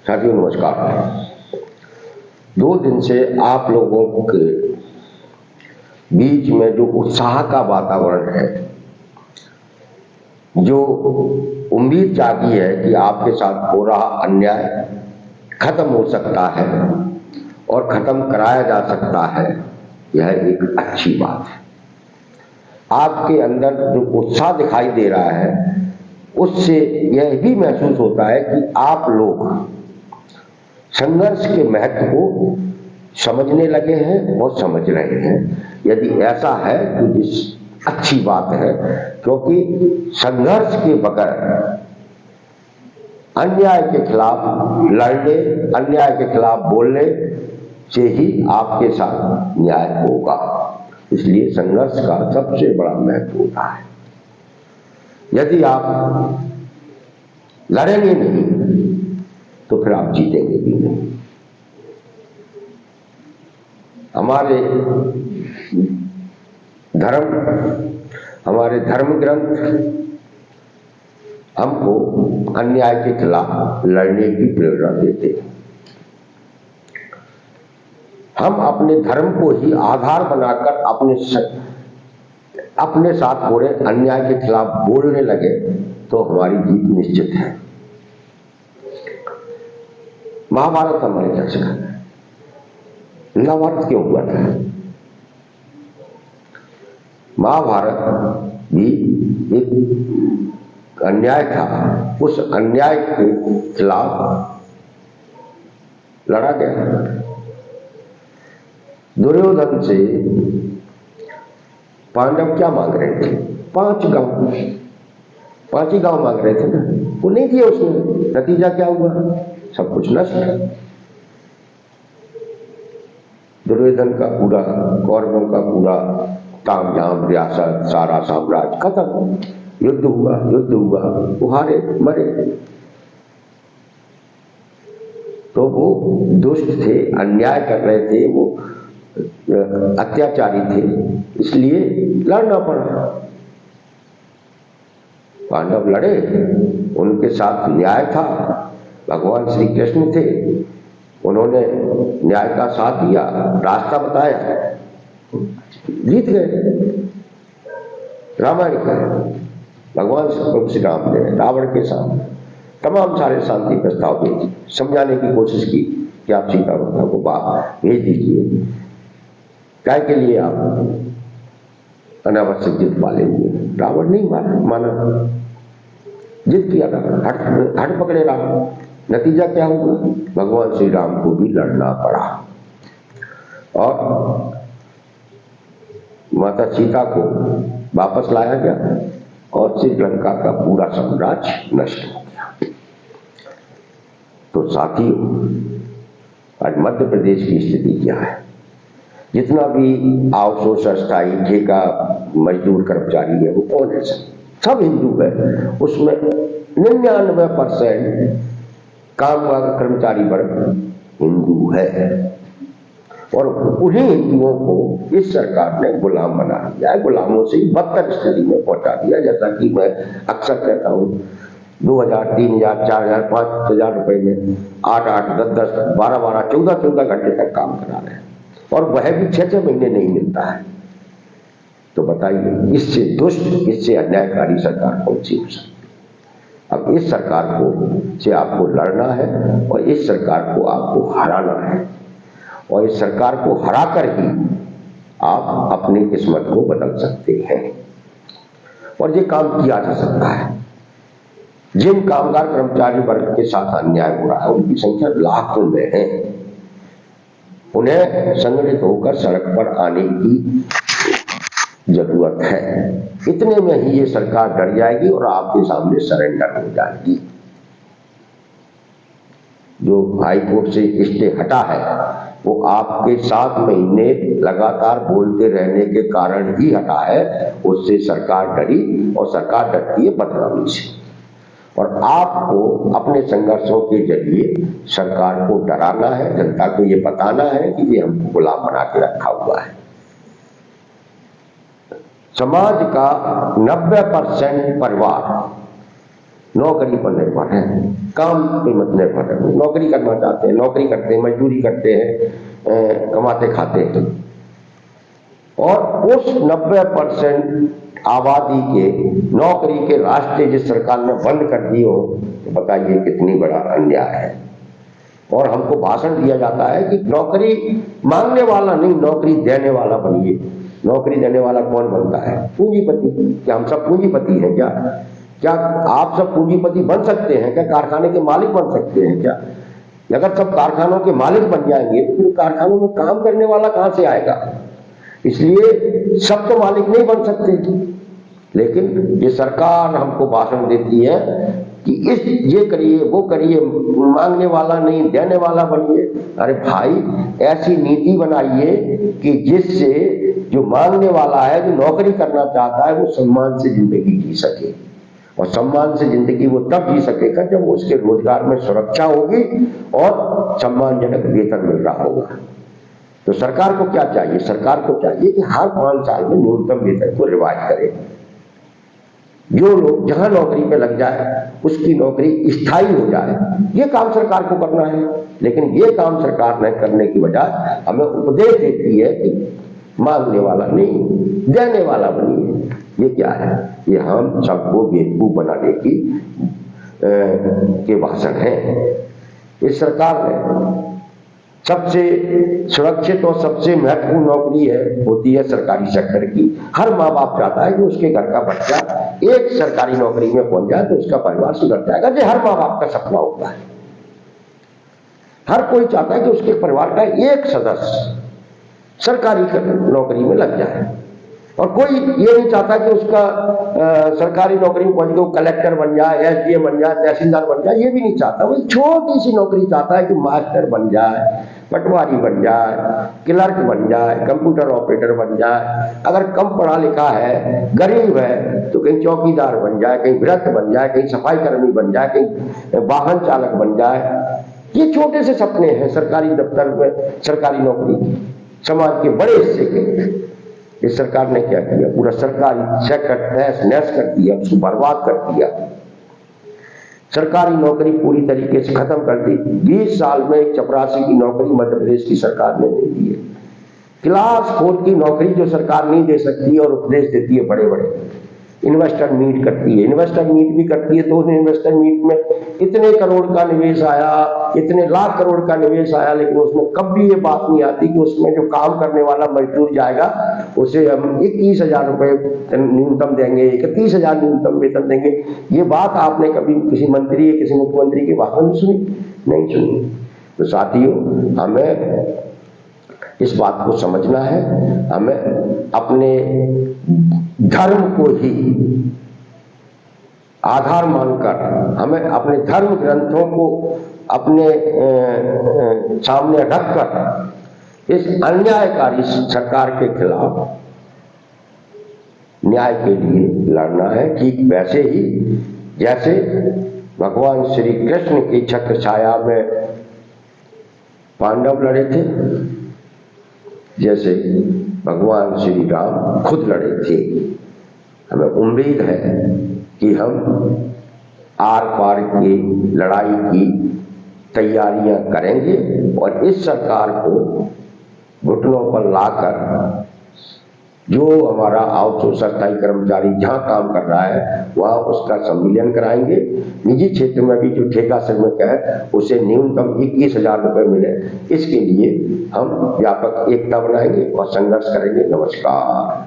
साथियों नमस्कार। 2 दिन से आप लोगों के बीच में जो उत्साह का वातावरण है, जो उम्मीद जागी है कि आपके साथ हो रहा अन्याय खत्म हो सकता है और खत्म कराया जा सकता है, यह एक अच्छी बात है। आपके अंदर जो उत्साह दिखाई दे रहा है, उससे यह भी महसूस होता है कि आप लोग संघर्ष के महत्व को समझने लगे हैं और समझ रहे हैं। यदि ऐसा है तो इस अच्छी बात है, क्योंकि संघर्ष के बगैर अन्याय के खिलाफ लड़ने, अन्याय के खिलाफ बोलने से ही आपके साथ न्याय होगा। इसलिए संघर्ष का सबसे बड़ा महत्व होता है। यदि आप लड़ेंगे नहीं तो फिर आप जीतेंगे भी नहीं। हमारे धर्म ग्रंथ हमको अन्याय के खिलाफ लड़ने की प्रेरणा देते हैं। हम अपने धर्म को ही आधार बनाकर अपने साथ हो रहे अन्याय के खिलाफ बोलने लगे तो हमारी जीत निश्चित है। महाभारत हमारे क्या सिखाता है? महाभारत क्यों हुआ था? महाभारत भी एक अन्याय था। उस अन्याय के खिलाफ लड़ा गया। दुर्योधन से पांडव क्या मांग रहे थे? 5 ही गांव मांग रहे थे ना, वो नहीं दिए उसने। नतीजा क्या हुआ? सब कुछ नष्ट। दुर्योधन का पूरा, कौरवों का पूरा तामझाम, रियासत, सारा साम्राज्य खत्म। युद्ध हुआ, वो हारे, मरे। तो वो दुष्ट थे, अन्याय कर रहे थे, वो अत्याचारी थे, इसलिए लड़ना पड़ा। पांडव लड़े, उनके साथ न्याय था। भगवान श्री कृष्ण थे, उन्होंने न्याय का साथ दिया, रास्ता बताया, जीत गए। रामायण का भगवान श्री राम ने रावण के साथ तमाम सारे शांति प्रस्ताव भेजे, समझाने की कोशिश की कि आप सीता माता को भेज दीजिए, क्या के लिए आप अनावश्यक जिद पालेंगे। रावण नहीं माना, जिद किया, हट पकड़े रावण। नतीजा क्या हुआ? भगवान श्री राम को भी लड़ना पड़ा और माता सीता को वापस लाया गया और श्रीलंका का पूरा साम्राज्य नष्ट हो गया। तो साथियों, आज मध्य प्रदेश की स्थिति क्या है? जितना भी आउटसोर्स, अस्थायी, ठेका मजदूर कर्मचारी है, वो कौन है? सब हिंदू है। उसमें 99% कामगार कर्मचारी वर्ग हिंदू है और उन्हीं हिंदुओं को इस सरकार ने गुलाम बना दिया है। गुलामों से ही बदतर स्थिति में पहुंचा दिया। जैसा कि मैं अक्सर कहता हूं, 2000, 3000, 4000, 5000 रुपए में 8, 10, 12, 14 घंटे तक काम करा रहे हैं और वह भी 6 महीने नहीं मिलता है। तो बताइए, इससे दुष्ट, इससे अन्यायकारी सरकार कौन सी हो सकती? अब इस सरकार से आपको लड़ना है और इस सरकार को आपको हराना है और इस सरकार को हराकर ही आप अपनी किस्मत को बदल सकते हैं। और ये काम किया जा सकता है। जिन कामगार कर्मचारी वर्ग के साथ अन्याय हो रहा है, उनकी संख्या लाखों में है। उन्हें संगठित होकर सड़क पर आने की जरूरत है। इतने में ही ये सरकार डर जाएगी और आपके सामने सरेंडर हो जाएगी। जो हाई कोर्ट से स्टे हटा है, वो आपके 7 महीने लगातार बोलते रहने के कारण ही हटा है। उससे सरकार डरी और सरकार डरती है बदनामी से। और आपको अपने संघर्षों के जरिए सरकार को डराना है, जनता को ये बताना है कि ये हमको गुलाम बना के रखा हुआ है। समाज का 90% परिवार नौकरी पर निर्भर है, काम पे मत निर्भर है। नौकरी करना चाहते हैं, नौकरी करते हैं, मजदूरी करते हैं, कमाते खाते हैं। और उस 90% आबादी के नौकरी के रास्ते जिस सरकार ने बंद कर दिए हो, तो बताइए कितनी बड़ा अन्याय है। और हमको भाषण दिया जाता है कि नौकरी मांगने वाला नहीं, नौकरी देने वाला बनिए। नौकरी देने वाला कौन बनता है? पूंजीपति। क्या हम सब पूंजीपति हैं क्या? क्या आप सब पूंजीपति बन सकते हैं क्या? कारखाने के मालिक बन सकते हैं क्या? अगर सब कारखानों के मालिक बन जाएंगे तो फिर कारखानों में काम करने वाला कहां से आएगा? इसलिए सब तो मालिक नहीं बन सकते। लेकिन ये सरकार हमको भाषण देती है कि ये करिए, वो करिए, मांगने वाला नहीं, देने वाला बनिए। अरे भाई, ऐसी नीति बनाइए कि जिससे जो मांगने वाला है, जो नौकरी करना चाहता है, वो सम्मान से जिंदगी जी सके। और सम्मान से जिंदगी वो तब जी सकेगा जब उसके रोजगार में सुरक्षा होगी और सम्मानजनक वेतन मिल रहा होगा। तो सरकार को क्या चाहिए? सरकार को चाहिए कि हर 5 साल में न्यूनतम वेतन को रिवाइज करे। जो लोग जहां नौकरी पे लग जाए उसकी नौकरी स्थायी हो जाए, ये काम सरकार को करना है। लेकिन ये काम सरकार ने करने की बजाय हमें उपदेश देती है कि मांगने वाला नहीं, देने वाला बनिए। ये क्या है? ये हम सबको बेवकूफ बनाने की के भाषण है। इस सरकार ने सबसे सुरक्षित और सबसे महत्वपूर्ण नौकरी होती है सरकारी सेक्टर की। हर माँ बाप चाहता है कि उसके घर का बच्चा एक सरकारी नौकरी में पहुंच जाए तो उसका परिवार सुधर जाएगा। ये हर माँ बाप का सपना होता है। हर कोई चाहता है कि उसके परिवार का एक सदस्य सरकारी नौकरी में लग जाए। और कोई ये नहीं चाहता कि उसका सरकारी नौकरी में पहुंच के वो कलेक्टर बन जाए, एसडीएम बन जाए, तहसीलदार बन जाए। ये भी नहीं चाहता। वो छोटी सी नौकरी चाहता है कि मास्टर बन जाए, पटवारी बन जाए, क्लर्क बन जाए, कंप्यूटर ऑपरेटर बन जाए। अगर कम पढ़ा लिखा है, गरीब है, तो कहीं चौकीदार बन जाए, कहीं व्रत बन जाए, कहीं सफाई कर्मी बन जाए, कहीं वाहन चालक बन जाए। ये छोटे से सपने हैं सरकारी दफ्तर में, सरकारी नौकरी, समाज के बड़े हिस्से के। इस सरकार ने क्या किया? पूरा सरकारी सेक्टर तहस नहस कर दिया, उसको बर्बाद कर दिया। सरकारी नौकरी पूरी तरीके से खत्म कर दी। 20 साल में चपरासी की नौकरी मध्य प्रदेश की सरकार ने दे दी है। क्लास 4 की नौकरी जो सरकार नहीं दे सकती और उपदेश देती है बड़े बड़े। इन्वेस्टर मीट करती है, इन्वेस्टर मीट भी करती है तो उस इन्वेस्टर मीट में इतने करोड़ का निवेश आया, इतने लाख करोड़ का निवेश आया, लेकिन उसमें कभी ये बात नहीं आती कि उसमें जो काम करने वाला मजदूर जाएगा उसे हम 21,000 रुपए न्यूनतम देंगे, 31,000 न्यूनतम वेतन देंगे। ये बात आपने कभी किसी मंत्री या किसी मुख्यमंत्री के भाषण में सुनी? नहीं सुनी। तो साथियों, हमें इस बात को समझना है। हमें अपने धर्म को ही आधार मानकर, हमें अपने धर्म ग्रंथों को अपने सामने रखकर इस अन्यायकारी सरकार के खिलाफ न्याय के लिए लड़ना है। ठीक वैसे ही जैसे भगवान श्री कृष्ण की छत्र छाया में पांडव लड़े थे, जैसे भगवान श्री राम खुद लड़े थे। हमें उम्मीद है कि हम आर पार की लड़ाई की तैयारियां करेंगे और इस सरकार को घुटनों पर लाकर जो हमारा आउटसोर्सर स्थायी कर्मचारी जहां काम कर रहा है वहां उसका संविलियन कराएंगे। निजी क्षेत्र में भी जो ठेका श्रमिक है उसे न्यूनतम 21,000 रुपए मिले। इसके लिए हम व्यापक एकता बनाएंगे और संघर्ष करेंगे। नमस्कार।